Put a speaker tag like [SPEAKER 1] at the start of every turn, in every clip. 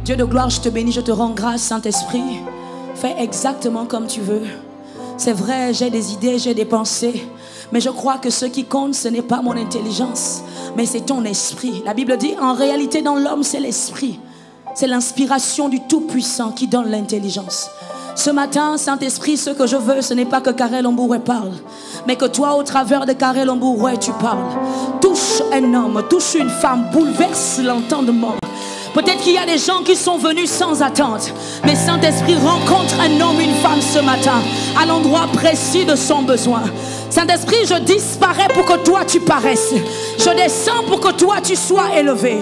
[SPEAKER 1] Dieu de gloire, je te bénis, je te rends grâce, Saint-Esprit. Fais exactement comme tu veux. C'est vrai, j'ai des idées, j'ai des pensées. Mais je crois que ce qui compte, ce n'est pas mon intelligence, mais c'est ton esprit. La Bible dit, en réalité, dans l'homme, c'est l'esprit. C'est l'inspiration du Tout-Puissant qui donne l'intelligence. Ce matin, Saint-Esprit, ce que je veux, ce n'est pas que Karel Mbouroué parle, mais que toi, au travers de Karel Mbouroué, tu parles. Touche un homme, touche une femme, bouleverse l'entendement. Peut-être qu'il y a des gens qui sont venus sans attente, mais Saint-Esprit rencontre un homme, une femme ce matin, à l'endroit précis de son besoin. Saint-Esprit, je disparais pour que toi tu paraisses. Je descends pour que toi tu sois élevé.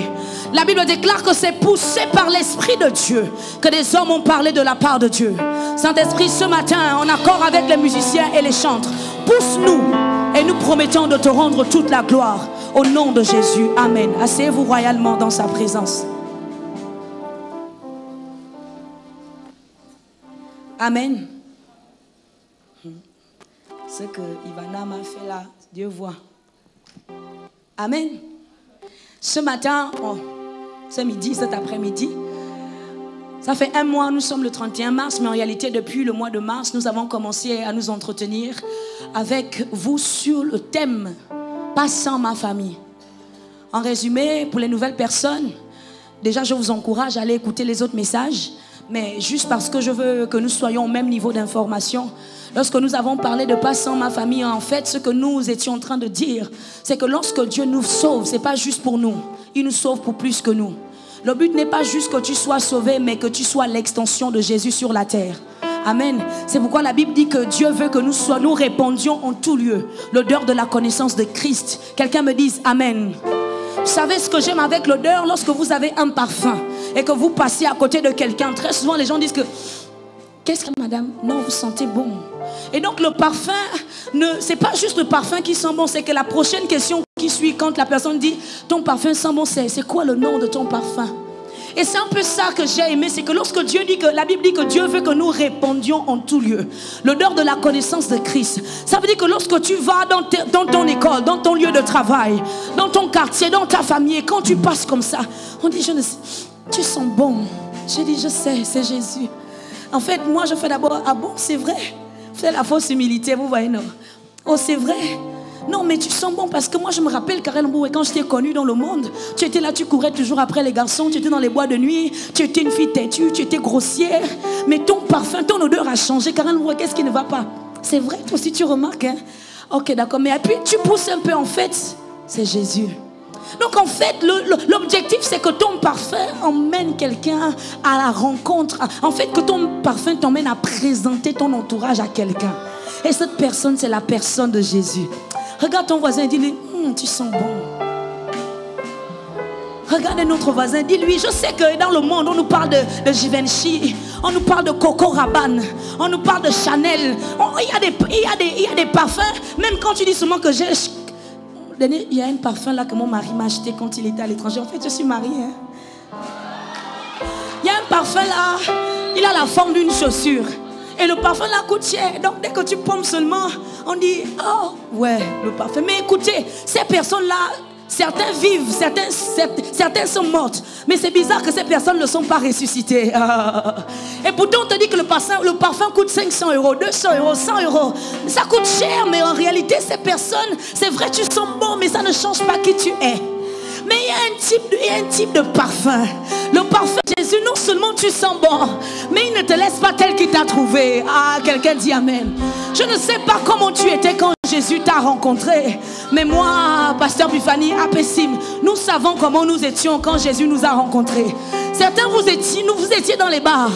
[SPEAKER 1] La Bible déclare que c'est poussé par l'Esprit de Dieu que des hommes ont parlé de la part de Dieu. Saint-Esprit, ce matin, en accord avec les musiciens et les chantres, pousse-nous et nous promettons de te rendre toute la gloire. Au nom de Jésus, Amen. Asseyez-vous royalement dans sa présence. Amen. Ce que Ivana m'a fait là, Dieu voit. Amen. Ce matin, ce midi, cet après-midi, ça fait un mois, nous sommes le 31 mars, mais en réalité, depuis le mois de mars, nous avons commencé à nous entretenir avec vous sur le thème « Pas sans ma famille ». En résumé, pour les nouvelles personnes, déjà, je vous encourage à aller écouter les autres messages. Mais juste parce que je veux que nous soyons au même niveau d'information, lorsque nous avons parlé de pas sans ma famille, en fait, ce que nous étions en train de dire, c'est que lorsque Dieu nous sauve, ce n'est pas juste pour nous. Il nous sauve pour plus que nous. Le but n'est pas juste que tu sois sauvé, mais que tu sois l'extension de Jésus sur la terre. Amen. C'est pourquoi la Bible dit que Dieu veut que nous répandions en tout lieu l'odeur de la connaissance de Christ. Quelqu'un me dise Amen. Vous savez ce que j'aime avec l'odeur? Lorsque vous avez un parfum et que vous passez à côté de quelqu'un, très souvent les gens disent que qu'est-ce que madame? Non, vous sentez bon. Et donc le parfum, c'est pas juste le parfum qui sent bon, c'est que la prochaine question qui suit quand la personne dit ton parfum sent bon, c'est quoi le nom de ton parfum? Et c'est un peu ça que j'ai aimé, c'est que lorsque Dieu dit que, la Bible dit que Dieu veut que nous répandions en tout lieu l'odeur de la connaissance de Christ. Ça veut dire que lorsque tu vas dans ton école, dans ton lieu de travail, dans ton quartier, dans ta famille, et quand tu passes comme ça, on dit je ne sais, tu sens bon. Je dis je sais, c'est Jésus. En fait, moi je fais d'abord, ah bon, c'est vrai. C'est la fausse humilité, vous voyez, non? Oh, c'est vrai. Non, mais tu sens bon parce que moi je me rappelle Karel Mbouroué, quand je t'ai connu dans le monde, tu étais là, tu courais toujours après les garçons, tu étais dans les bois de nuit, tu étais une fille têtue, tu étais grossière, mais ton parfum, ton odeur a changé. Karel Mbouroué, qu'est-ce qui ne va pas? C'est vrai, toi aussi tu remarques, hein? Ok, d'accord, mais puis tu pousses un peu, en fait, c'est Jésus. Donc en fait, l'objectif c'est que ton parfum emmène quelqu'un à la rencontre. En fait, que ton parfum t'emmène à présenter ton entourage à quelqu'un. Et cette personne, c'est la personne de Jésus. Regarde ton voisin et dis-lui, tu sens bon. Regarde notre voisin, dis-lui, je sais que dans le monde, on nous parle de Givenchy, on nous parle de Coco Rabanne, on nous parle de Chanel. Il y a des parfums, même quand tu dis seulement que j'ai... Il y a un parfum là que mon mari m'a acheté quand il était à l'étranger. En fait, je suis mariée. Hein. Il y a un parfum là, il a la forme d'une chaussure. Et le parfum là coûte cher. Donc dès que tu pommes seulement, on dit, oh, ouais, le parfum. Mais écoutez, ces personnes-là, certains vivent, certains sont mortes. Mais c'est bizarre que ces personnes ne sont pas ressuscitées. Et pourtant, on te dit que le parfum coûte 500 €, 200 €, 100 €. Ça coûte cher, mais en réalité, ces personnes, c'est vrai, tu sens bon, mais ça ne change pas qui tu es. Mais il y a un type de parfum. Le parfum de Jésus, non seulement tu sens bon, mais il ne te laisse pas tel qu'il t'a trouvé. Ah, quelqu'un dit Amen. Je ne sais pas comment tu étais quand Jésus t'a rencontré. Mais moi, Pasteur Bufani, Apessim, nous savons comment nous étions quand Jésus nous a rencontrés. Certains, vous étiez dans les bars.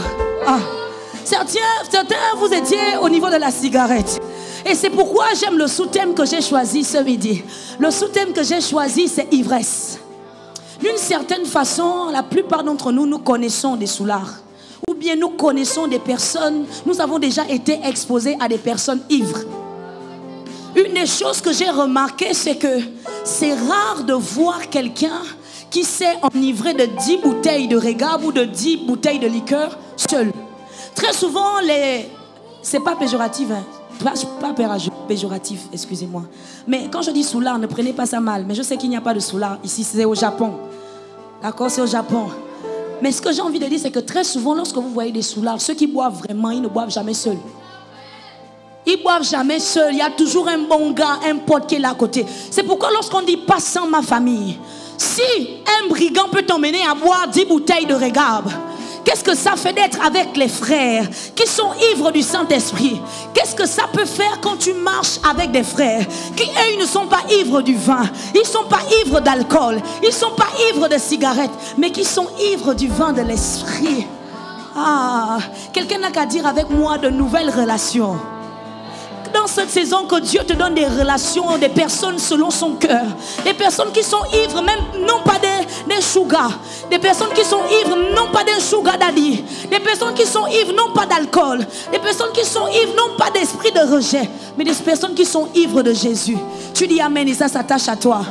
[SPEAKER 1] Ah. Certains, vous étiez au niveau de la cigarette. Et c'est pourquoi j'aime le sous-thème que j'ai choisi ce midi. Le sous-thème que j'ai choisi, c'est ivresse. D'une certaine façon, la plupart d'entre nous, nous connaissons des soulards. Ou bien nous connaissons des personnes, nous avons déjà été exposés à des personnes ivres. Une des choses que j'ai remarqué, c'est que c'est rare de voir quelqu'un qui s'est enivré de 10 bouteilles de régab ou de 10 bouteilles de liqueur seul. Très souvent, c'est pas péjoratif, hein. Pas péjoratif, excusez-moi. Mais quand je dis soulard, ne prenez pas ça mal. Mais je sais qu'il n'y a pas de soulard ici, c'est au Japon. D'accord, c'est au Japon. Mais ce que j'ai envie de dire, c'est que très souvent, lorsque vous voyez des soulards, ceux qui boivent vraiment, ils ne boivent jamais seuls. Ils ne boivent jamais seuls. Il y a toujours un bon gars, un pote qui est là à côté. C'est pourquoi lorsqu'on dit pas sans ma famille, si un brigand peut t'emmener à boire 10 bouteilles de régarbe, qu'est-ce que ça fait d'être avec les frères qui sont ivres du Saint-Esprit? Qu'est-ce que ça peut faire quand tu marches avec des frères qui, eux, ils ne sont pas ivres du vin, ils ne sont pas ivres d'alcool, ils ne sont pas ivres de cigarettes, mais qui sont ivres du vin de l'Esprit? Ah, quelqu'un n'a qu'à dire avec moi de nouvelles relations. Dans cette saison, que Dieu te donne des relations, des personnes selon son cœur. Des personnes qui sont ivres, même non pas des sugar. Des personnes qui sont ivres, non pas des sugar daddy. Des personnes qui sont ivres, non pas d'alcool. Des personnes qui sont ivres, non pas d'esprit de rejet, mais des personnes qui sont ivres de Jésus. Tu dis Amen et ça s'attache à toi.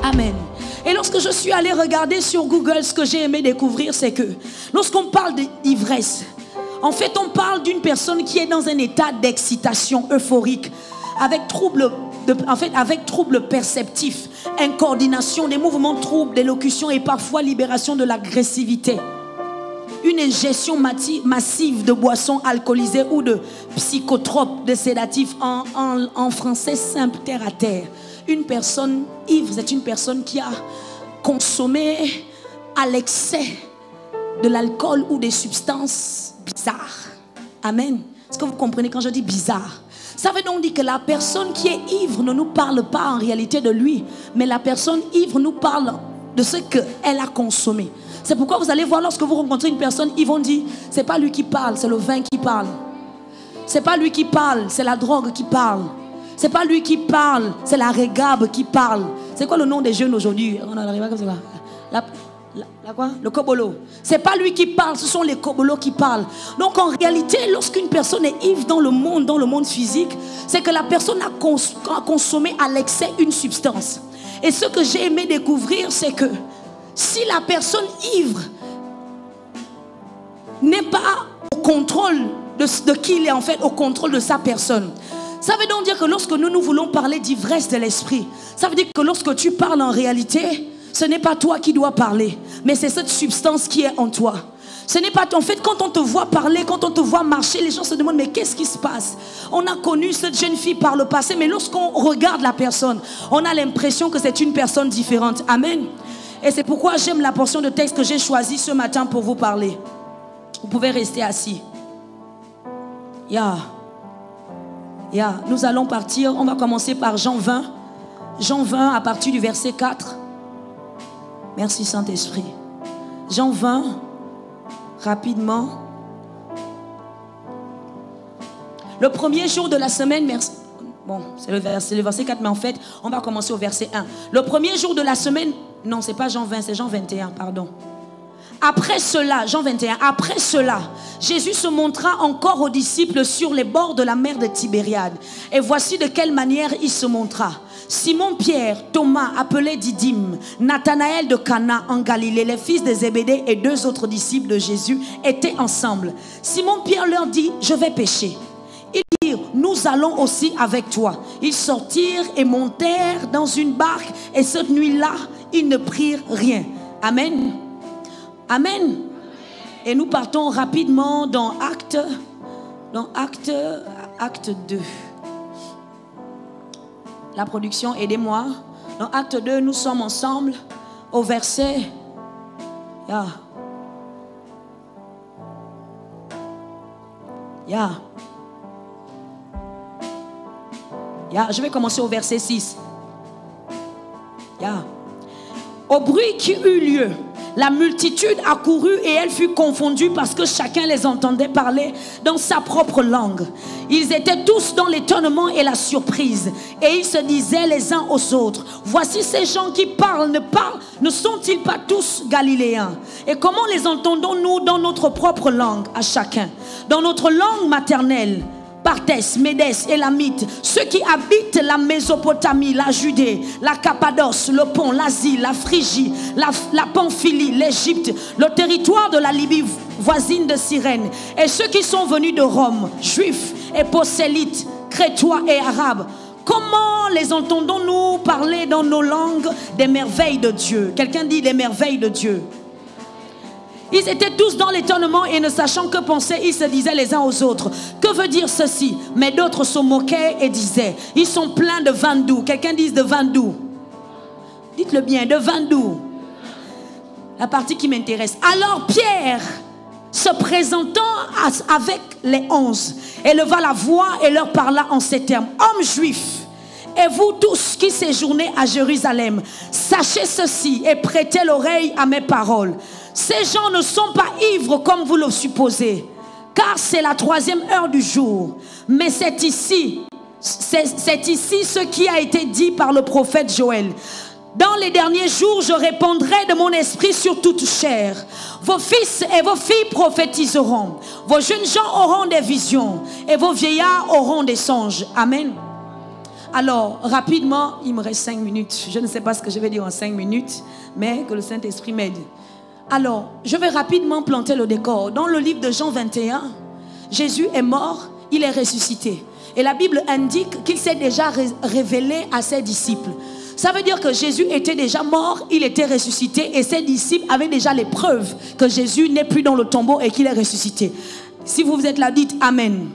[SPEAKER 1] Amen. Et lorsque je suis allée regarder sur Google, ce que j'ai aimé découvrir, c'est que lorsqu'on parle d'ivresse, en fait, on parle d'une personne qui est dans un état d'excitation euphorique, avec troubles perceptifs, incoordination, des mouvements troubles, d'élocution et parfois libération de l'agressivité. Une ingestion massive de boissons alcoolisées ou de psychotropes, de sédatifs, en français simple, terre à terre. Une personne ivre, c'est une personne qui a consommé à l'excès de l'alcool ou des substances bizarres. Amen. Est-ce que vous comprenez quand je dis bizarre? Ça veut donc dire que la personne qui est ivre ne nous parle pas en réalité de lui, mais la personne ivre nous parle de ce qu'elle a consommé. C'est pourquoi vous allez voir lorsque vous rencontrez une personne, ils vont dire, c'est pas lui qui parle, c'est le vin qui parle. C'est pas lui qui parle, c'est la drogue qui parle. C'est pas lui qui parle, c'est la régarbe qui parle. C'est quoi le nom des jeunes aujourd'hui? On arrive comme ça. Quoi? Le kobolo. C'est pas lui qui parle, ce sont les kobolos qui parlent. Donc en réalité, lorsqu'une personne est ivre dans le monde physique, c'est que la personne a consommé à l'excès une substance. Et ce que j'ai aimé découvrir, c'est que si la personne ivre n'est pas au contrôle de qui il est, en fait, au contrôle de sa personne, ça veut donc dire que lorsque nous voulons parler d'ivresse de l'esprit, ça veut dire que lorsque tu parles en réalité, ce n'est pas toi qui dois parler, mais c'est cette substance qui est en toi. Ce n'est pas toi. En fait, quand on te voit parler, quand on te voit marcher, les gens se demandent, mais qu'est-ce qui se passe? On a connu cette jeune fille par le passé, mais lorsqu'on regarde la personne, on a l'impression que c'est une personne différente. Amen. Et c'est pourquoi j'aime la portion de texte que j'ai choisie ce matin pour vous parler. Vous pouvez rester assis. Nous allons partir, on va commencer par Jean 20. Jean 20 à partir du verset 4. Merci Saint-Esprit. Jean 20, rapidement. Le premier jour de la semaine, merci. Bon, c'est le verset 4, mais en fait, on va commencer au verset 1. Le premier jour de la semaine, non, c'est pas Jean 20, c'est Jean 21, pardon. Après cela, Jean 21, après cela, Jésus se montra encore aux disciples sur les bords de la mer de Tibériade. Et voici de quelle manière il se montra. Simon-Pierre, Thomas, appelé Didyme, Nathanaël de Cana en Galilée, les fils de Zébédée et 2 autres disciples de Jésus étaient ensemble. Simon-Pierre leur dit, je vais pêcher. Ils dirent, nous allons aussi avec toi. Ils sortirent et montèrent dans une barque et cette nuit-là, ils ne prirent rien. Amen. Amen. Et nous partons rapidement dans Acte 2. La production, aidez-moi. Dans Acte 2, nous sommes ensemble au verset. Je vais commencer au verset 6. Au bruit qui eut lieu, la multitude accourut et elle fut confondue parce que chacun les entendait parler dans sa propre langue. Ils étaient tous dans l'étonnement et la surprise. Et ils se disaient les uns aux autres, voici ces gens qui parlent, ne sont-ils pas tous galiléens? Et comment les entendons-nous dans notre propre langue à chacun? Dans notre langue maternelle, Parthes, Médès, Élamite, ceux qui habitent la Mésopotamie, la Judée, la Cappadoce, le Pont, l'Asie, la Phrygie, la Pamphylie, l'Égypte, le territoire de la Libye voisine de Cyrène, et ceux qui sont venus de Rome, juifs et prosélytes, crétois et arabes. Comment les entendons-nous parler dans nos langues des merveilles de Dieu? Quelqu'un dit des merveilles de Dieu. Ils étaient tous dans l'étonnement et ne sachant que penser, ils se disaient les uns aux autres, que veut dire ceci? Mais d'autres se moquaient et disaient, ils sont pleins de vin doux. Quelqu'un dise de vin doux. Dites-le bien, de vin doux. La partie qui m'intéresse. Alors Pierre, se présentant avec les 11, éleva la voix et leur parla en ces termes. Hommes juifs, et vous tous qui séjournez à Jérusalem, sachez ceci et prêtez l'oreille à mes paroles. Ces gens ne sont pas ivres comme vous le supposez, car c'est la 3e heure du jour. Mais c'est ici ce qui a été dit par le prophète Joël. Dans les derniers jours, je répandrai de mon esprit sur toute chair. Vos fils et vos filles prophétiseront. Vos jeunes gens auront des visions. Et vos vieillards auront des songes. Amen. Alors, rapidement, il me reste 5 minutes. Je ne sais pas ce que je vais dire en 5 minutes, mais que le Saint-Esprit m'aide. Alors, je vais rapidement planter le décor. Dans le livre de Jean 21, Jésus est mort, il est ressuscité. Et la Bible indique qu'il s'est déjà révélé à ses disciples. Ça veut dire que Jésus était déjà mort, il était ressuscité et ses disciples avaient déjà les preuves que Jésus n'est plus dans le tombeau et qu'il est ressuscité. Si vous êtes là, dites Amen.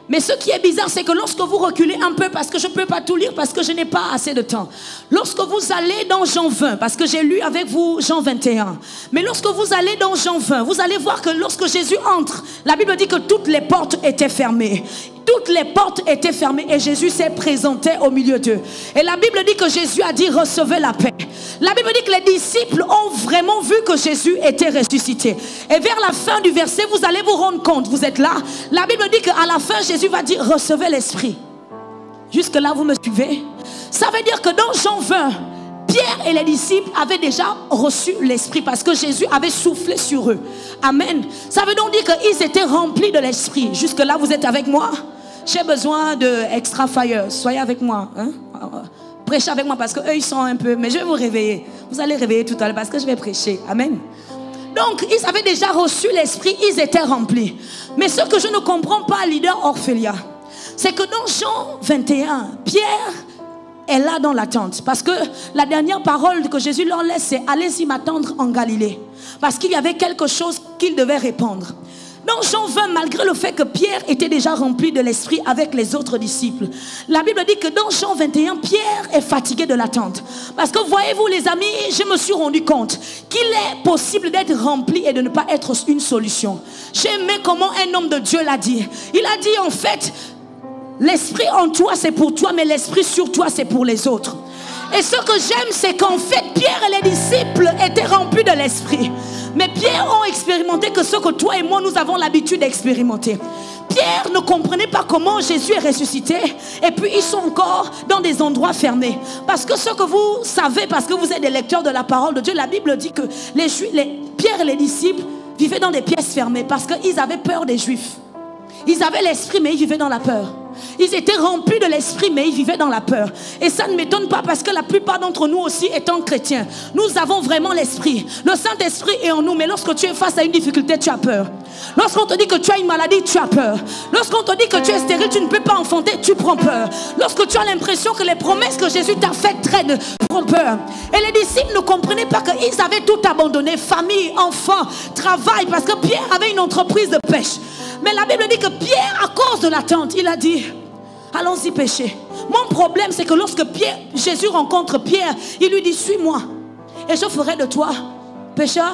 [SPEAKER 1] Mais ce qui est bizarre, c'est que lorsque vous reculez un peu, parce que je ne peux pas tout lire, parce que je n'ai pas assez de temps. Lorsque vous allez dans Jean 20, parce que j'ai lu avec vous Jean 21. Mais lorsque vous allez dans Jean 20, vous allez voir que lorsque Jésus entre, la Bible dit que toutes les portes étaient fermées. Toutes les portes étaient fermées et Jésus s'est présenté au milieu d'eux. Et la Bible dit que Jésus a dit recevez la paix. La Bible dit que les disciples ont vraiment vu que Jésus était ressuscité. Et vers la fin du verset, vous allez vous rendre compte, vous êtes là. La Bible dit qu'à la fin, Jésus va dire recevez l'Esprit. Jusque là, vous me suivez? Ça veut dire que dans Jean 20, Pierre et les disciples avaient déjà reçu l'Esprit parce que Jésus avait soufflé sur eux. Amen. Ça veut donc dire qu'ils étaient remplis de l'Esprit. Jusque là, vous êtes avec moi? J'ai besoin de extra fire. Soyez avec moi. Hein? Prêchez avec moi parce qu'eux, ils sont un peu... Mais je vais vous réveiller. Vous allez réveiller tout à l'heure parce que je vais prêcher. Amen. Donc, ils avaient déjà reçu l'Esprit. Ils étaient remplis. Mais ce que je ne comprends pas, leader Orphelia, c'est que dans Jean 21, Pierre est là dans l'attente. Parce que la dernière parole que Jésus leur laisse, c'est allez-y m'attendre en Galilée. Parce qu'il y avait quelque chose qu'il devait répandre. Dans Jean 20, malgré le fait que Pierre était déjà rempli de l'Esprit avec les autres disciples, la Bible dit que dans Jean 21, Pierre est fatigué de l'attente. Parce que voyez-vous les amis, je me suis rendu compte qu'il est possible d'être rempli et de ne pas être une solution. J'ai aimé comment un homme de Dieu l'a dit. Il a dit en fait, l'Esprit en toi c'est pour toi, mais l'Esprit sur toi c'est pour les autres. Et ce que j'aime, c'est qu'en fait, Pierre et les disciples étaient remplis de l'Esprit. Mais Pierre ont expérimenté que ce que toi et moi, nous avons l'habitude d'expérimenter. Pierre ne comprenait pas comment Jésus est ressuscité. Et puis, ils sont encore dans des endroits fermés. Parce que ce que vous savez, parce que vous êtes des lecteurs de la parole de Dieu, la Bible dit que Pierre et les disciples vivaient dans des pièces fermées parce qu'ils avaient peur des Juifs. Ils avaient l'Esprit, mais ils vivaient dans la peur. Ils étaient remplis de l'Esprit, mais ils vivaient dans la peur. Et ça ne m'étonne pas parce que la plupart d'entre nous aussi, étant chrétiens, nous avons vraiment l'Esprit. Le Saint-Esprit est en nous, mais lorsque tu es face à une difficulté, tu as peur. Lorsqu'on te dit que tu as une maladie, tu as peur. Lorsqu'on te dit que tu es stérile, tu ne peux pas enfanter, tu prends peur. Lorsque tu as l'impression que les promesses que Jésus t'a faites traînent, tu prends peur. Et les disciples ne comprenaient pas qu'ils avaient tout abandonné, famille, enfants, travail, parce que Pierre avait une entreprise de pêche. Mais la Bible dit que Pierre, à cause de l'attente, il a dit, allons-y pêcher. Mon problème, c'est que lorsque Jésus rencontre Pierre, il lui dit, suis-moi et je ferai de toi pécheur.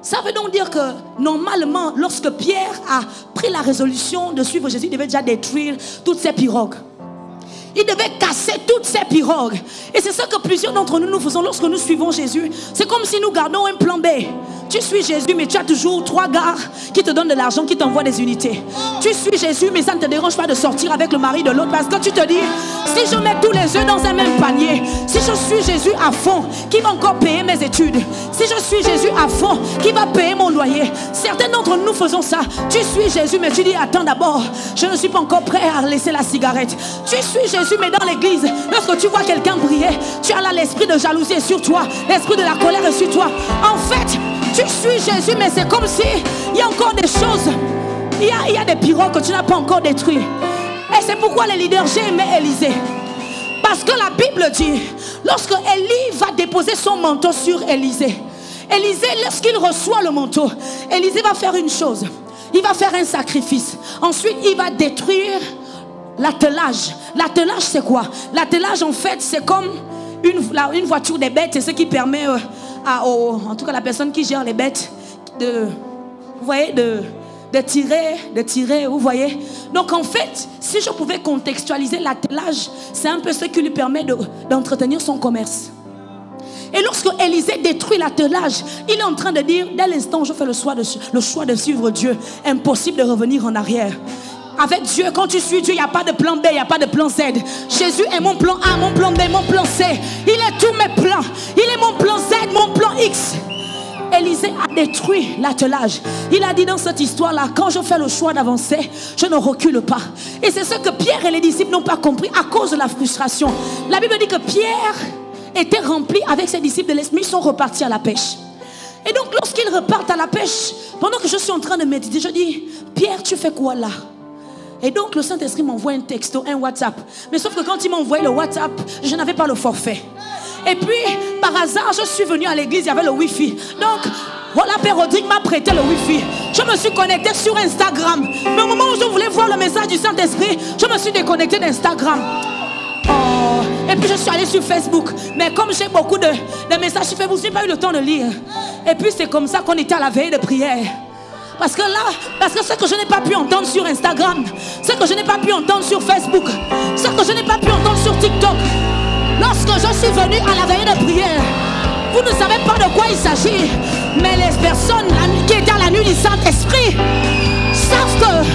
[SPEAKER 1] Ça veut donc dire que normalement, lorsque Pierre a pris la résolution de suivre Jésus, il devait déjà détruire toutes ces pirogues. Il devait casser toutes ces pirogues. Et c'est ça que plusieurs d'entre nous faisons lorsque nous suivons Jésus. C'est comme si nous gardons un plan B. Tu suis Jésus, mais tu as toujours 3 gars qui te donnent de l'argent, qui t'envoient des unités. Tu suis Jésus, mais ça ne te dérange pas de sortir avec le mari de l'autre. Parce que tu te dis, si je mets tous les œufs dans un même panier, si je suis Jésus à fond, qui va encore payer mes études? Si je suis Jésus à fond, qui va payer mon loyer? Certains d'entre nous faisons ça. Tu suis Jésus, mais tu dis, attends d'abord, je ne suis pas encore prêt à laisser la cigarette. Tu suis Jésus, mais dans l'église, lorsque tu vois quelqu'un briller, tu as là l'esprit de jalousie sur toi, l'esprit de la colère est sur toi. En fait, tu suis Jésus, mais c'est comme si il y a encore des choses, il y a des pirogues que tu n'as pas encore détruites. Et c'est pourquoi les leaders, j'ai aimé Élisée. Parce que la Bible dit, lorsque Élie va déposer son manteau sur Élisée, Élisée, lorsqu'il reçoit le manteau, Élisée va faire une chose. Il va faire un sacrifice. Ensuite, il va détruire l'attelage. L'attelage, c'est quoi? L'attelage, en fait, c'est comme une voiture des bêtes. C'est ce qui permet en tout cas la personne qui gère les bêtes vous voyez, de tirer, vous voyez. Donc en fait, si je pouvais contextualiser l'attelage, c'est un peu ce qui lui permet d'entretenir son commerce. Et lorsque Élisée détruit l'attelage, il est en train de dire, dès l'instant où je fais le choix de suivre Dieu, impossible de revenir en arrière. Avec Dieu, quand tu suis Dieu, il n'y a pas de plan B, il n'y a pas de plan Z. Jésus est mon plan A, mon plan B, mon plan C. Il est tous mes plans. Il est mon plan Z, mon plan X. Élisée a détruit l'attelage. Il a dit dans cette histoire-là, quand je fais le choix d'avancer, je ne recule pas. Et c'est ce que Pierre et les disciples n'ont pas compris à cause de la frustration. La Bible dit que Pierre était rempli avec ses disciples de l'esprit. Ils sont repartis à la pêche. Et donc lorsqu'ils repartent à la pêche, pendant que je suis en train de méditer, je dis, Pierre, tu fais quoi là? Et donc le Saint-Esprit m'envoie un texto, un WhatsApp. Mais sauf que quand il m'a envoyé le WhatsApp, je n'avais pas le forfait. Et puis, par hasard, je suis venu à l'église, il y avait le Wi-Fi. Donc, voilà, Père Rodrigue m'a prêté le Wi-Fi. Je me suis connecté sur Instagram. Mais au moment où je voulais voir le message du Saint-Esprit, je me suis déconnecté d'Instagram. Et puis je suis allé sur Facebook. Mais comme j'ai beaucoup de messages sur Facebook, je n'ai pas eu le temps de lire. Et puis c'est comme ça qu'on était à la veille de prière. Parce que ce que je n'ai pas pu entendre sur Instagram, ce que je n'ai pas pu entendre sur Facebook, ce que je n'ai pas pu entendre sur TikTok, lorsque je suis venu à la veille de prière, vous ne savez pas de quoi il s'agit. Mais les personnes qui étaient à la nuit du Saint-Esprit savent que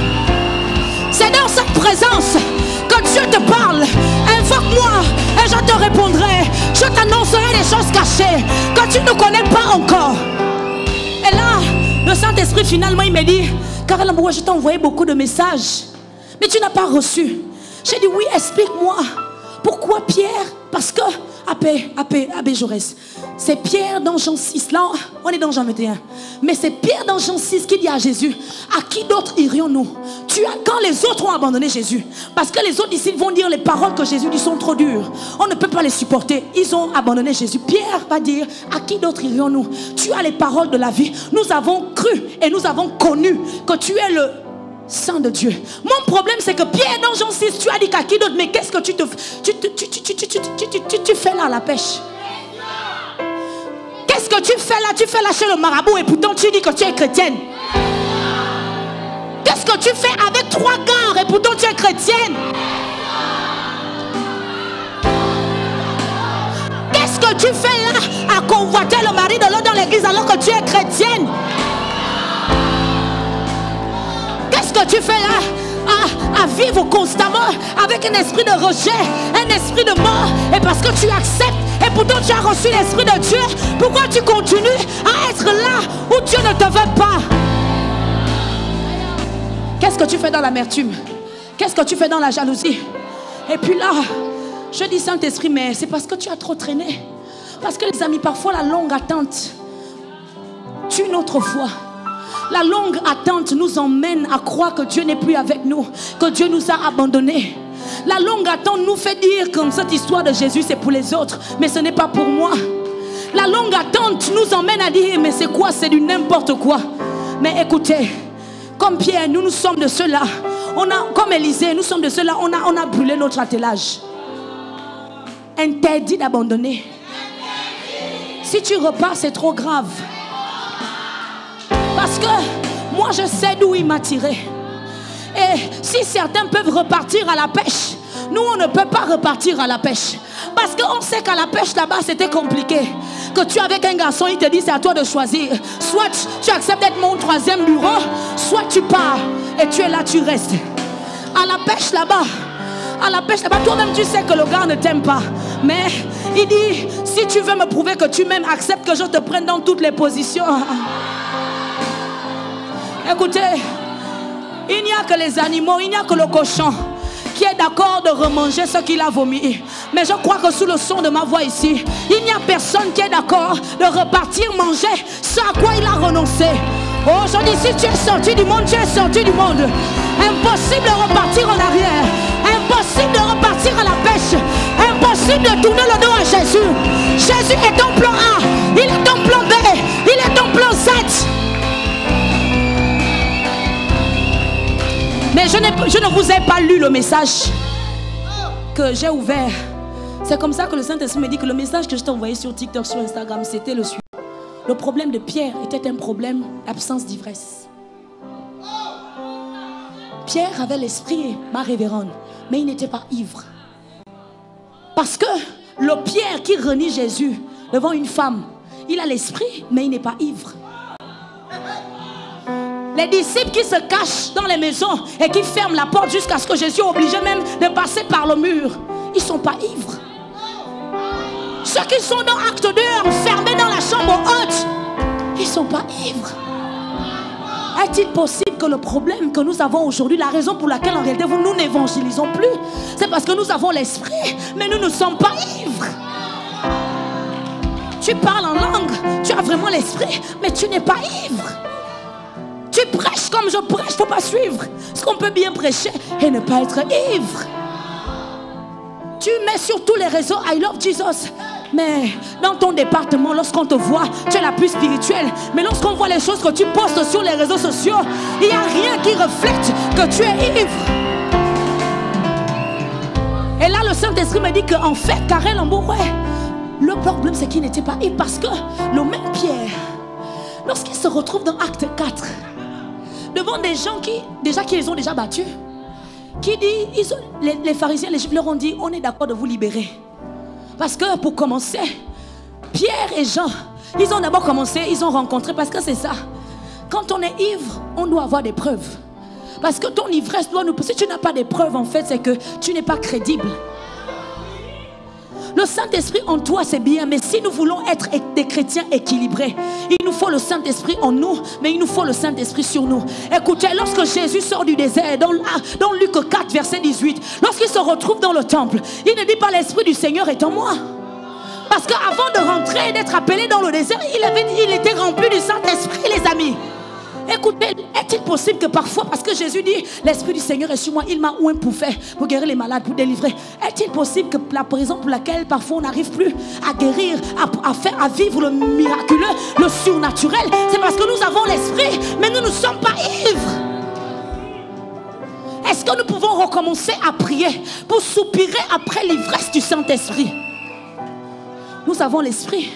[SPEAKER 1] c'est dans cette présence que Dieu te parle. Invoque-moi et je te répondrai. Je t'annoncerai des choses cachées que tu ne connais pas encore. Et là, le Saint-Esprit finalement il me dit, Carole, moi je t'ai envoyé beaucoup de messages, mais tu n'as pas reçu. J'ai dit oui, explique-moi. Pourquoi Pierre? Parce que Abbé Jaurès, c'est Pierre dans Jean 6. Là, on est dans Jean 21. Mais c'est Pierre dans Jean 6 qui dit à Jésus, à qui d'autre irions-nous? Quand les autres ont abandonné Jésus, parce que les autres disciples vont dire les paroles que Jésus dit sont trop dures, on ne peut pas les supporter, ils ont abandonné Jésus. Pierre va dire, à qui d'autre irions-nous? Tu as les paroles de la vie. Nous avons cru et nous avons connu que tu es le Saint de Dieu. Mon problème c'est que Pierre dans Jean 6, tu as dit qu'à qui d'autre? Mais qu'est-ce que tu fais là à la pêche? Qu'est-ce que tu fais là? Tu fais là chez le marabout et pourtant tu dis que tu es chrétienne. Qu'est-ce que tu fais avec 3 gars et pourtant tu es chrétienne? Qu'est-ce que tu fais là à convoiter le mari de l'autre dans l'église alors que tu es chrétienne? Qu'est-ce que tu fais là à vivre constamment avec un esprit de rejet, un esprit de mort? Et parce que tu acceptes et pourtant tu as reçu l'esprit de Dieu, pourquoi tu continues à être là où Dieu ne te veut pas? Qu'est-ce que tu fais dans l'amertume? Qu'est-ce que tu fais dans la jalousie? Et puis là, je dis Saint-Esprit, mais c'est parce que tu as trop traîné. Parce que les amis, parfois la longue attente tue notre foi. La longue attente nous emmène à croire que Dieu n'est plus avec nous, que Dieu nous a abandonnés. La longue attente nous fait dire comme cette histoire de Jésus c'est pour les autres, mais ce n'est pas pour moi. La longue attente nous emmène à dire mais c'est quoi? C'est du n'importe quoi. Mais écoutez, comme Pierre, nous sommes de ceux-là. Comme Élisée, nous sommes de ceux-là. On a brûlé notre attelage. Interdit d'abandonner. Si tu repars, c'est trop grave. Parce que moi, je sais d'où il m'a tiré. Et si certains peuvent repartir à la pêche, nous, on ne peut pas repartir à la pêche. Parce qu'on sait qu'à la pêche, là-bas, c'était compliqué. Que tu es avec un garçon, il te dit, c'est à toi de choisir. Soit tu acceptes d'être mon 3e bureau, soit tu pars. Et tu es là, tu restes. À la pêche, là-bas, toi-même, tu sais que le gars ne t'aime pas. Mais il dit, si tu veux me prouver que tu m'aimes, accepte que je te prenne dans toutes les positions. Écoutez, il n'y a que les animaux, il n'y a que le cochon qui est d'accord de remanger ce qu'il a vomi. Mais je crois que sous le son de ma voix ici, il n'y a personne qui est d'accord de repartir manger ce à quoi il a renoncé. Aujourd'hui, si tu es sorti du monde, tu es sorti du monde. Impossible de repartir en arrière. Impossible de repartir à la pêche. Impossible de tourner le dos à Jésus. Jésus est ton plan A, il est ton plan B, il Je ne vous ai pas lu le message que j'ai ouvert. C'est comme ça que le Saint-Esprit me dit que le message que je t'ai envoyé sur TikTok, sur Instagram, c'était le suivant. Le problème de Pierre était un problème d'absence d'ivresse. Pierre avait l'esprit, ma révérende, mais il n'était pas ivre. Parce que le Pierre qui renie Jésus devant une femme, il a l'esprit, mais il n'est pas ivre. Les disciples qui se cachent dans les maisons et qui ferment la porte jusqu'à ce que Jésus est obligé même de passer par le mur, ils ne sont pas ivres. Ceux qui sont dans Acte 2, enfermés dans la chambre haute, ils ne sont pas ivres. Est-il possible que le problème que nous avons aujourd'hui, la raison pour laquelle en réalité nous n'évangélisons plus, c'est parce que nous avons l'esprit, mais nous ne sommes pas ivres. Tu parles en langue, tu as vraiment l'esprit, mais tu n'es pas ivre. Tu prêches comme je prêche, il ne faut pas suivre. Est-ce qu'on peut bien prêcher et ne pas être ivre? Tu mets sur tous les réseaux I love Jesus. Mais dans ton département, lorsqu'on te voit, tu es la plus spirituelle. Mais lorsqu'on voit les choses que tu postes sur les réseaux sociaux, il n'y a rien qui reflète que tu es ivre. Et là, le Saint-Esprit me dit qu'en fait, Karel Ambouroué, le problème c'est qu'il n'était pas ivre. Parce que le même Pierre, lorsqu'il se retrouve dans Acte 4, devant des gens qui les ont déjà battus, qui dit, les pharisiens, les juifs leur ont dit, on est d'accord de vous libérer. Parce que pour commencer, Pierre et Jean, ils ont d'abord commencé, ils ont rencontré, parce que c'est ça. Quand on est ivre, on doit avoir des preuves. Parce que ton ivresse doit nous... Si tu n'as pas des preuves, en fait, c'est que tu n'es pas crédible. Le Saint-Esprit en toi, c'est bien, mais si nous voulons être des chrétiens équilibrés, il nous faut le Saint-Esprit en nous, mais il nous faut le Saint-Esprit sur nous. Écoutez, lorsque Jésus sort du désert, dans Luc 4, verset 18, lorsqu'il se retrouve dans le temple, il ne dit pas l'Esprit du Seigneur est en moi. Parce qu'avant de rentrer et d'être appelé dans le désert, il était rempli du Saint-Esprit, les amis. Écoutez, est-il possible que parfois, parce que Jésus dit l'Esprit du Seigneur est sur moi, il m'a oint pour faire, pour guérir les malades, pour délivrer. Est-il possible que la raison pour laquelle parfois on n'arrive plus à guérir, à vivre le miraculeux, le surnaturel, c'est parce que nous avons l'Esprit, mais nous ne sommes pas ivres. Est-ce que nous pouvons recommencer à prier pour soupirer après l'ivresse du Saint-Esprit? Nous avons l'Esprit,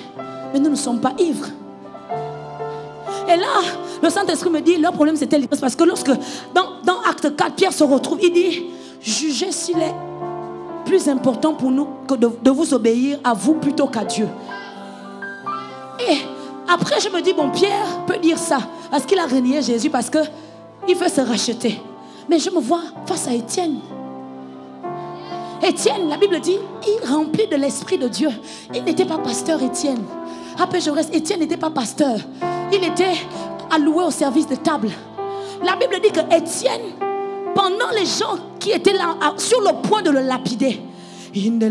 [SPEAKER 1] mais nous ne sommes pas ivres. Et là, le Saint-Esprit me dit, leur problème c'était l'ivresse. Parce que lorsque, dans Acte 4, Pierre se retrouve, il dit, jugez s'il est plus important pour nous que de vous obéir à vous plutôt qu'à Dieu. Et après, je me dis, bon, Pierre peut dire ça, parce qu'il a renié Jésus, parce qu'il veut se racheter. Mais je me vois face à Étienne. Étienne, la Bible dit, il remplit de l'Esprit de Dieu. Il n'était pas pasteur, Étienne. Après, Étienne n'était pas pasteur. Il était alloué au service de table. La Bible dit que Étienne, pendant les gens qui étaient là, sur le point de le lapider, je dis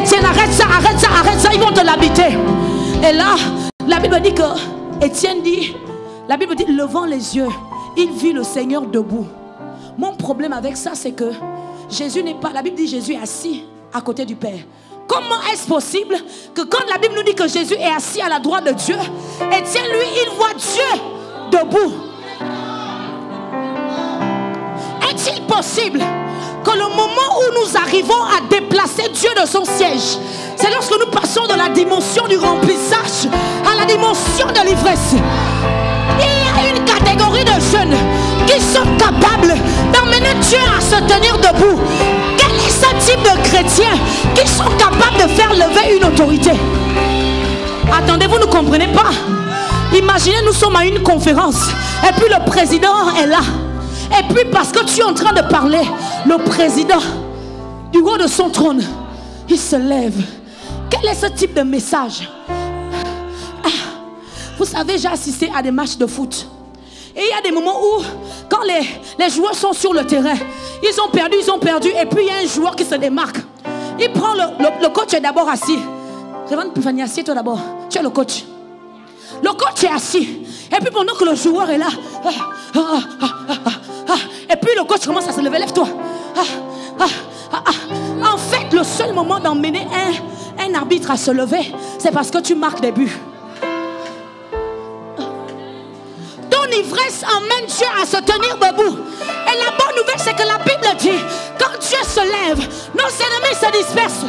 [SPEAKER 1] Étienne, arrête ça, ils vont te lapider. Et là, la Bible dit que Étienne dit, la Bible dit, levant les yeux, il vit le Seigneur debout. Mon problème avec ça, c'est que Jésus n'est pas... La Bible dit Jésus est assis à côté du Père. Comment est-ce possible que quand la Bible nous dit que Jésus est assis à la droite de Dieu, Étienne, lui, il voit Dieu debout? Est-il possible que le moment où nous arrivons à déplacer Dieu de son siège, c'est lorsque nous passons de la dimension du remplissage à la dimension de l'ivresse? Il y a une catégorie de jeunes qui sont capables d'emmener Dieu à se tenir debout. Quel est ce type de chrétiens qui sont capables de faire lever une autorité? Attendez, vous ne comprenez pas? Imaginez, nous sommes à une conférence et puis le président est là. Et puis parce que tu es en train de parler, le président, du haut de son trône, il se lève. Quel est ce type de message? Vous savez, j'ai assisté à des matchs de foot. Et il y a des moments où, quand les joueurs sont sur le terrain, ils ont perdu. Et puis il y a un joueur qui se démarque. Il prend le coach est d'abord assis. Révérende Pifani, assieds-toi d'abord. Tu es le coach. Le coach est assis. Et puis pendant que le joueur est là, et puis le coach commence à se lever. Lève-toi. En fait, le seul moment d'emmener un arbitre à se lever, c'est parce que tu marques des buts. Ton ivresse emmène Dieu à se tenir debout. Et la bonne nouvelle, c'est que la Bible dit, quand Dieu se lève, nos ennemis se dispersent.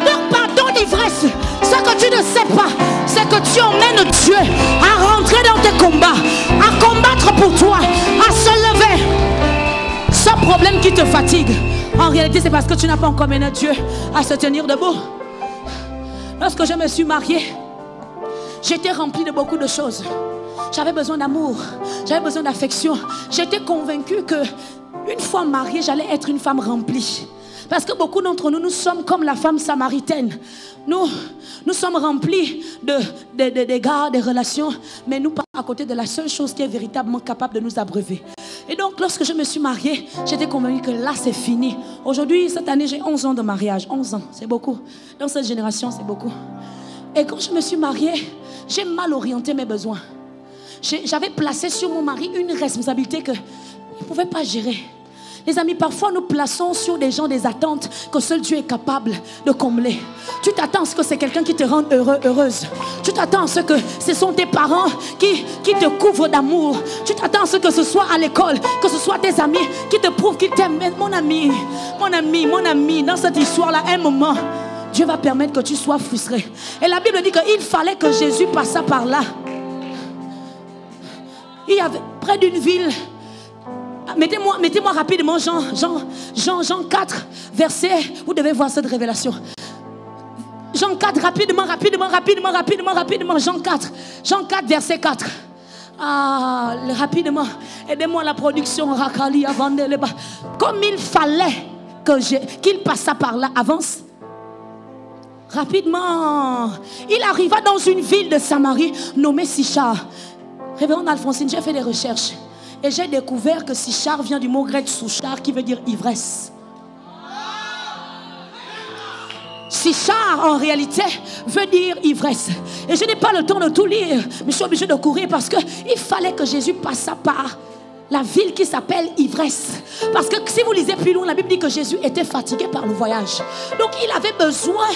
[SPEAKER 1] Donc par ton ivresse, ce que tu ne sais pas, c'est que tu emmènes Dieu à rentrer dans tes combats, à combattre pour toi, à se lever. Ce problème qui te fatigue, en réalité, c'est parce que tu n'as pas encore mené Dieu à se tenir debout. Lorsque je me suis mariée, j'étais remplie de beaucoup de choses. J'avais besoin d'amour, j'avais besoin d'affection. J'étais convaincue que une fois mariée, j'allais être une femme remplie. Parce que beaucoup d'entre nous, nous sommes comme la femme samaritaine. Nous sommes remplis d'égards, des relations, mais nous pas à côté de la seule chose qui est véritablement capable de nous abreuver. Et donc, lorsque je me suis mariée, j'étais convaincue que là, c'est fini. Aujourd'hui, cette année, j'ai 11 ans de mariage. 11 ans, c'est beaucoup. Dans cette génération, c'est beaucoup. Et quand je me suis mariée, j'ai mal orienté mes besoins. J'avais placé sur mon mari une responsabilité qu'il ne pouvait pas gérer. Les amis, parfois nous plaçons sur des gens des attentes que seul Dieu est capable de combler. Tu t'attends à ce que c'est quelqu'un qui te rende heureux, heureuse. Tu t'attends à ce que ce sont tes parents qui te couvrent d'amour. Tu t'attends à ce que ce soit à l'école, que ce soit tes amis qui te prouvent qu'ils t'aiment. Mais mon ami, dans cette histoire-là, à un moment, Dieu va permettre que tu sois frustré. Et la Bible dit qu'il fallait que Jésus passât par là. Il y avait près d'une ville. Mettez-moi rapidement Jean 4, verset. Vous devez voir cette révélation. Jean 4, rapidement. Jean 4, verset 4. Rapidement. Aidez-moi la production. Comme il fallait qu'il passât par là. Avance. Rapidement. Il arriva dans une ville de Samarie nommée Sichar. Révérende Alphonsine, j'ai fait des recherches. Et j'ai découvert que Sichar vient du mot grec souchar qui veut dire ivresse. Sichar en réalité veut dire ivresse. Et je n'ai pas le temps de tout lire, mais je suis obligé de courir parce qu'il fallait que Jésus passât par la ville qui s'appelle ivresse. Parce que si vous lisez plus loin, la Bible dit que Jésus était fatigué par le voyage. Donc il avait besoin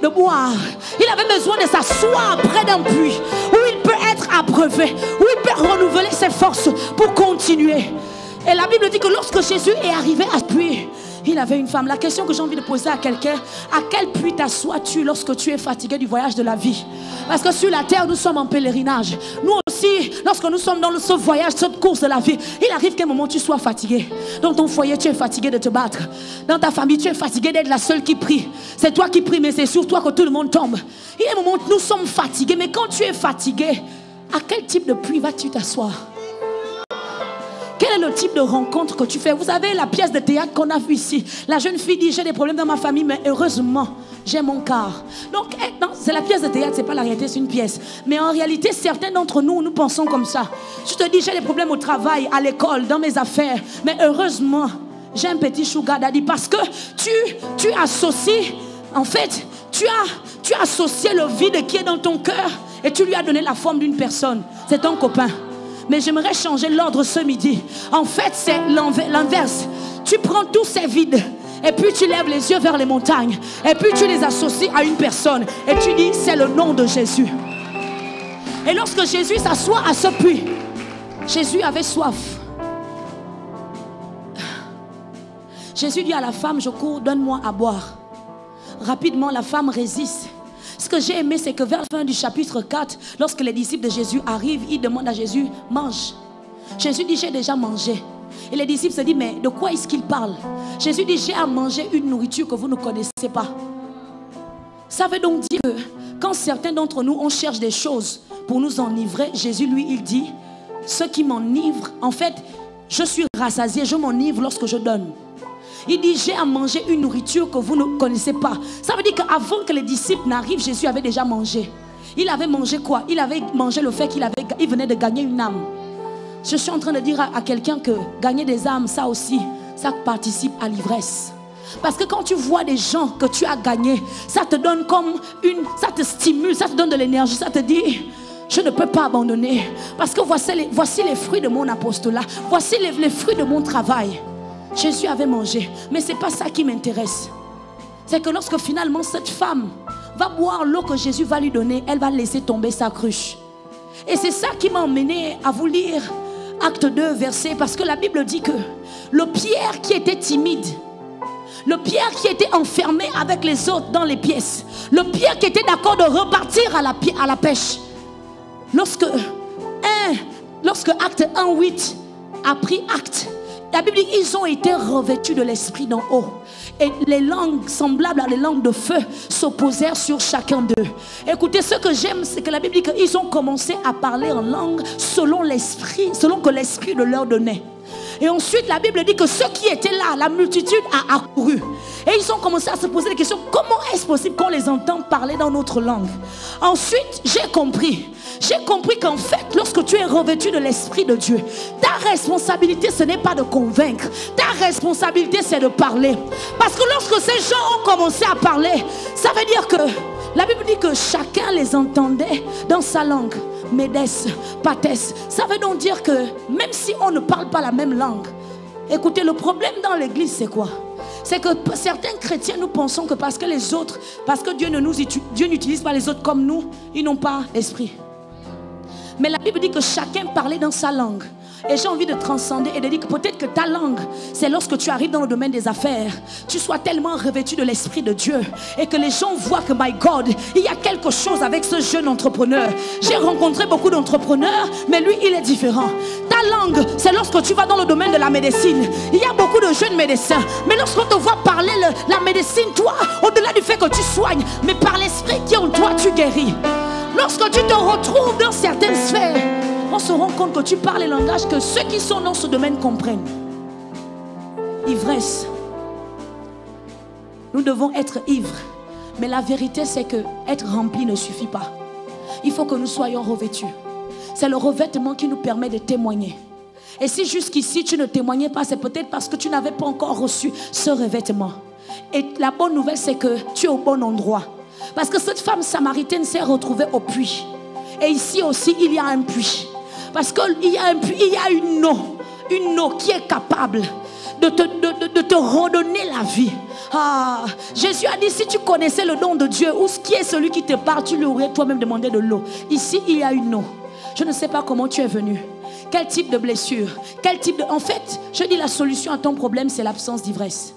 [SPEAKER 1] de boire. Il avait besoin de s'asseoir près d'un puits où il peut être abreuvé, où il peut renouveler ses forces pour continuer. Et la Bible dit que lorsque Jésus est arrivé à ce puits, il avait une femme. La question que j'ai envie de poser à quelqu'un, à quel puits t'assois-tu lorsque tu es fatigué du voyage de la vie? Parce que sur la terre, nous sommes en pèlerinage. Nous aussi, lorsque nous sommes dans ce voyage, cette course de la vie, il arrive qu'à un moment tu sois fatigué. Dans ton foyer, tu es fatigué de te battre. Dans ta famille, tu es fatigué d'être la seule qui prie. C'est toi qui prie, mais c'est sur toi que tout le monde tombe. Il y a un moment où nous sommes fatigués. Mais quand tu es fatigué, à quel type de puits vas-tu t'asseoir? Quel est le type de rencontre que tu fais? Vous avez la pièce de théâtre qu'on a vue ici. La jeune fille dit, j'ai des problèmes dans ma famille, mais heureusement, j'ai mon quart. Donc, c'est la pièce de théâtre, c'est pas la réalité, c'est une pièce. Mais en réalité, certains d'entre nous, nous pensons comme ça. Je te dis, j'ai des problèmes au travail, à l'école, dans mes affaires. Mais heureusement, j'ai un petit sugar daddy. Parce que tu associes, en fait, tu as associé le vide qui est dans ton cœur et tu lui as donné la forme d'une personne. C'est ton copain. Mais j'aimerais changer l'ordre ce midi. En fait, c'est l'inverse. Tu prends tous ces vides et puis tu lèves les yeux vers les montagnes et puis tu les associes à une personne et tu dis, c'est le nom de Jésus. Et lorsque Jésus s'assoit à ce puits, Jésus avait soif. Jésus dit à la femme, je cours, donne-moi à boire. Rapidement, la femme résiste. Ce que j'ai aimé, c'est que vers la fin du chapitre 4, lorsque les disciples de Jésus arrivent, ils demandent à Jésus, mange. Jésus dit, j'ai déjà mangé. Et les disciples se disent, mais de quoi est-ce qu'il parle? Jésus dit, j'ai à manger une nourriture que vous ne connaissez pas. Ça veut donc dire que quand certains d'entre nous, on cherche des choses pour nous enivrer, Jésus, lui, il dit, ce qui m'enivre, en fait, je suis rassasié, je m'enivre lorsque je donne. Il dit, j'ai à manger une nourriture que vous ne connaissez pas. Ça veut dire qu'avant que les disciples n'arrivent, Jésus avait déjà mangé. Il avait mangé quoi? Il avait mangé le fait qu'il venait de gagner une âme. Je suis en train de dire à quelqu'un que gagner des âmes, ça aussi, ça participe à l'ivresse. Parce que quand tu vois des gens que tu as gagnés, ça te donne comme ça te stimule, ça te donne de l'énergie, ça te dit, je ne peux pas abandonner. Parce que voici les fruits de mon apostolat, voici les fruits de mon travail. Jésus avait mangé, mais ce n'est pas ça qui m'intéresse. C'est que lorsque finalement cette femme va boire l'eau que Jésus va lui donner, elle va laisser tomber sa cruche. Et c'est ça qui m'a emmené à vous lire Acte 2, verset, parce que la Bible dit que le Pierre qui était timide, le Pierre qui était enfermé avec les autres dans les pièces, le Pierre qui était d'accord de repartir à la pêche, lorsque Acte 1:8 a pris acte, la Bible dit ils ont été revêtus de l'esprit d'en haut. Et les langues semblables à des langues de feu s'opposèrent sur chacun d'eux. Écoutez, ce que j'aime, c'est que la Bible dit qu'ils ont commencé à parler en langue selon l'esprit, selon que l'esprit le leur donnait. Et ensuite, la Bible dit que ceux qui étaient là, la multitude a accouru. Et ils ont commencé à se poser des questions. Comment est-ce possible qu'on les entende parler dans notre langue? Ensuite, j'ai compris qu'en fait, lorsque tu es revêtu de l'Esprit de Dieu, ta responsabilité, ce n'est pas de convaincre. Ta responsabilité, c'est de parler. Parce que lorsque ces gens ont commencé à parler, ça veut dire que la Bible dit que chacun les entendait dans sa langue. Médès, Pathès. Ça veut donc dire que même si on ne parle pas la même langue, écoutez, le problème dans l'église, c'est quoi? C'est que certains chrétiens, nous pensons que parce que les autres, parce que Dieu n'utilise pas les autres comme nous, ils n'ont pas l'esprit. Mais la Bible dit que chacun parlait dans sa langue. Et j'ai envie de transcender et de dire que peut-être que ta langue, c'est lorsque tu arrives dans le domaine des affaires, tu sois tellement revêtu de l'Esprit de Dieu et que les gens voient que, my God, il y a quelque chose avec ce jeune entrepreneur. J'ai rencontré beaucoup d'entrepreneurs, mais lui, il est différent. Ta langue, c'est lorsque tu vas dans le domaine de la médecine. Il y a beaucoup de jeunes médecins, mais lorsqu'on te voit parler la médecine, toi, au-delà du fait que tu soignes, mais par l'Esprit qui est en toi, tu guéris. Lorsque tu te retrouves dans certaines sphères, on se rend compte que tu parles les langages que ceux qui sont dans ce domaine comprennent. Ivresse. Nous devons être ivres. Mais la vérité, c'est que être rempli ne suffit pas. Il faut que nous soyons revêtus. C'est le revêtement qui nous permet de témoigner. Et si jusqu'ici tu ne témoignais pas, c'est peut-être parce que tu n'avais pas encore reçu ce revêtement. Et la bonne nouvelle, c'est que tu es au bon endroit. Parce que cette femme samaritaine s'est retrouvée au puits. Et ici aussi, il y a un puits. Parce qu'il y a un puits, il y a une eau qui est capable de te redonner la vie. Ah, Jésus a dit, si tu connaissais le don de Dieu, ou ce qui est celui qui te parle, tu lui aurais toi-même demandé de l'eau. Ici, il y a une eau. Je ne sais pas comment tu es venu. Quel type de blessure? En fait, je dis la solution à ton problème, c'est l'absence d'ivresse.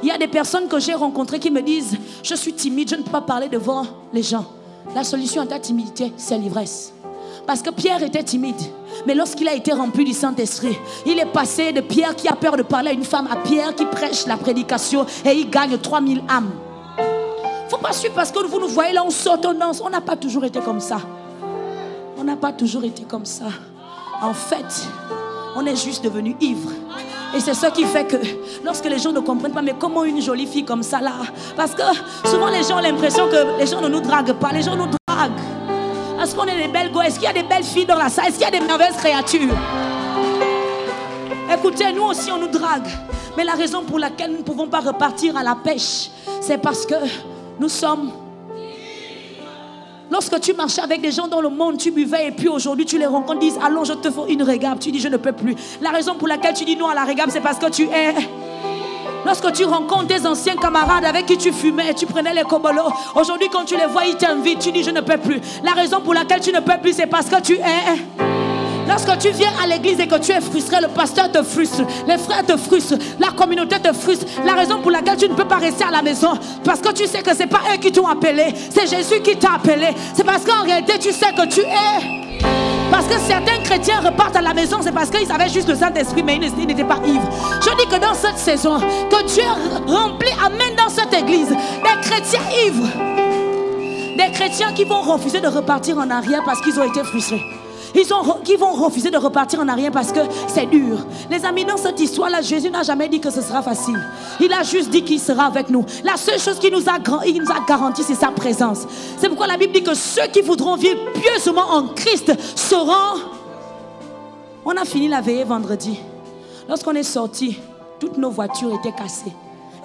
[SPEAKER 1] Il y a des personnes que j'ai rencontrées qui me disent, je suis timide, je ne peux pas parler devant les gens. La solution à ta timidité, c'est l'ivresse. Parce que Pierre était timide. Mais lorsqu'il a été rempli du Saint-Esprit, il est passé de Pierre qui a peur de parler à une femme à Pierre qui prêche la prédication et il gagne 3000 âmes. Il ne faut pas suivre parce que vous nous voyez là, on saute, on danse. On n'a pas toujours été comme ça. On n'a pas toujours été comme ça. En fait, on est juste devenu ivre. Et c'est ce qui fait que lorsque les gens ne comprennent pas, mais comment une jolie fille comme ça là? Parce que souvent les gens ont l'impression que les gens ne nous draguent pas. Les gens nous draguent. Est-ce qu'on est des belles go? Est-ce qu'il y a des belles filles dans la salle? Est-ce qu'il y a des merveilleuses créatures? Écoutez, nous aussi on nous drague. Mais la raison pour laquelle nous ne pouvons pas repartir à la pêche, c'est parce que nous sommes... Lorsque tu marchais avec des gens dans le monde, tu buvais et puis aujourd'hui tu les rencontres, disent allons je te fais une régabe. Tu dis je ne peux plus. La raison pour laquelle tu dis non à la régabe, c'est parce que tu es... Lorsque tu rencontres des anciens camarades avec qui tu fumais, tu prenais les cobolos. Aujourd'hui quand tu les vois, ils t'invitent, tu dis je ne peux plus. La raison pour laquelle tu ne peux plus, c'est parce que tu es... Lorsque tu viens à l'église et que tu es frustré, le pasteur te frustre, les frères te frustrent, la communauté te frustre. La raison pour laquelle tu ne peux pas rester à la maison, parce que tu sais que ce n'est pas eux qui t'ont appelé, c'est Jésus qui t'a appelé. C'est parce qu'en réalité tu sais que tu es. Parce que certains chrétiens repartent à la maison, c'est parce qu'ils avaient juste le Saint-Esprit, mais ils n'étaient pas ivres. Je dis que dans cette saison, que Dieu remplit, amène dans cette église des chrétiens ivres. Des chrétiens qui vont refuser de repartir en arrière parce qu'ils ont été frustrés. Qui vont refuser de repartir en arrière parce que c'est dur. Les amis, dans cette histoire-là, Jésus n'a jamais dit que ce sera facile. Il a juste dit qu'il sera avec nous. La seule chose qu'il nous a garanti, c'est sa présence. C'est pourquoi la Bible dit que ceux qui voudront vivre pieusement en Christ seront... On a fini la veillée vendredi. Lorsqu'on est sorti, toutes nos voitures étaient cassées.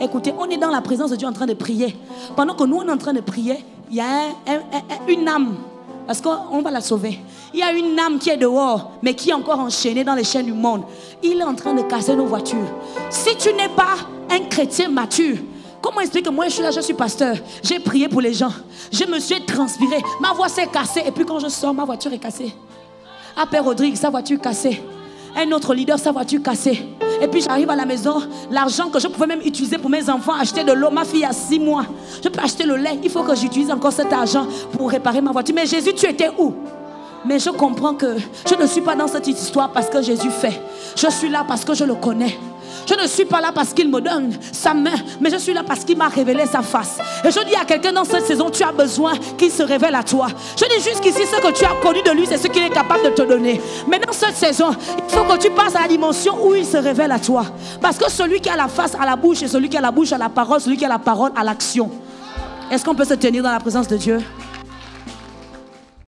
[SPEAKER 1] Écoutez, on est dans la présence de Dieu en train de prier. Pendant que nous, on est en train de prier, il y a une âme. Parce qu'on va la sauver. Il y a une âme qui est dehors, mais qui est encore enchaînée dans les chaînes du monde. Il est en train de casser nos voitures. Si tu n'es pas un chrétien mature, Comment expliquer que moi je suis là, je suis pasteur. J'ai prié pour les gens. Je me suis transpiré. Ma voix s'est cassée. Et puis quand je sors, ma voiture est cassée. À Père Rodrigue, sa voiture est cassée. Un autre leader, sa voiture est cassée. Et puis j'arrive à la maison. L'argent que je pouvais même utiliser pour mes enfants, acheter de l'eau. Ma fille a 6 mois. Je peux acheter le lait. Il faut que j'utilise encore cet argent pour réparer ma voiture. Mais Jésus, tu étais où? Mais je comprends que je ne suis pas dans cette histoire parce que Jésus fait. Je suis là parce que je le connais. Je ne suis pas là parce qu'il me donne sa main, mais je suis là parce qu'il m'a révélé sa face. Et je dis à quelqu'un dans cette saison, tu as besoin qu'il se révèle à toi. Je dis jusqu'ici, ce que tu as connu de lui, c'est ce qu'il est capable de te donner. Mais dans cette saison, il faut que tu passes à la dimension où il se révèle à toi. Parce que celui qui a la face à la bouche, et celui qui a la bouche à la parole, celui qui a la parole à l'action. Est-ce qu'on peut se tenir dans la présence de Dieu?